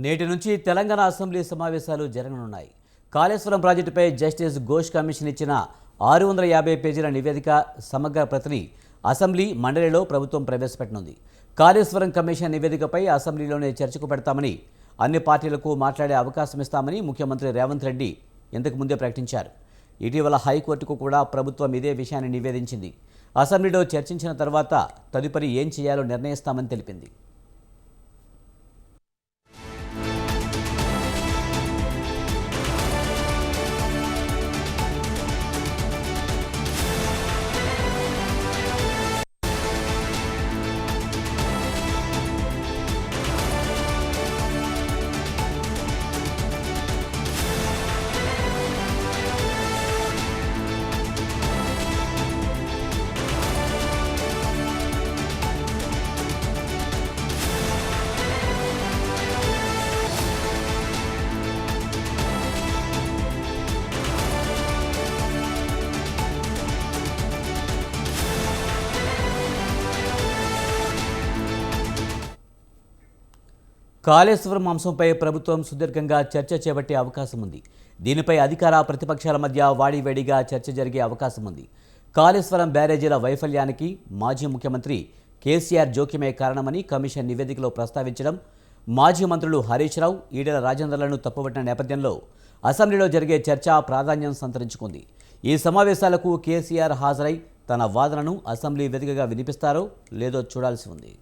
నేటి నుంచి తెలంగాణ అసెంబ్లీ సమావేశాలు జరగనున్నాయి. కాళేశ్వరం ప్రాజెక్టుపై జస్టిస్ ఘోష్ కమిషన్ ఇచ్చిన 650 పేజీల నివేదిక సమగ్ర ప్రతిని అసెంబ్లీ మండలిలో ప్రభుత్వం ప్రవేశపెట్టనుంది. కాళేశ్వరం కమిషన్ నివేదికపై అసెంబ్లీలోనే చర్చకు పెడతామని, అన్ని పార్టీలకు మాట్లాడే అవకాశం ఇస్తామని ముఖ్యమంత్రి రేవంత్ రెడ్డి ఇంతకు ముందే ప్రకటించారు. ఇటీవల హైకోర్టుకు కూడా ప్రభుత్వం ఇదే విషయాన్ని నివేదించింది. అసెంబ్లీలో చర్చించిన తర్వాత తదుపరి ఏం చేయాలో నిర్ణయిస్తామని తెలిపింది. కాళేశ్వరం అంశంపై ప్రభుత్వం సుదీర్ఘంగా చర్చ చేపట్టే అవకాశం ఉంది. దీనిపై అధికార ప్రతిపక్షాల మధ్య వాడివేడిగా చర్చ జరిగే అవకాశం ఉంది. కాళేశ్వరం బ్యారేజీల వైఫల్యానికి మాజీ ముఖ్యమంత్రి కేసీఆర్ జోక్యమే కారణమని కమిషన్ నివేదికలో ప్రస్తావించడం, మాజీ మంత్రులు హరీష్ రావు, ఈటెల రాజేందర్లను తప్పుపట్టిన నేపథ్యంలో అసెంబ్లీలో జరిగే చర్చ ప్రాధాన్యం సంతరించుకుంది. ఈ సమావేశాలకు కేసీఆర్ హాజరై తన వాదనను అసెంబ్లీ వేదికగా వినిపిస్తారో లేదో చూడాల్సి ఉంది.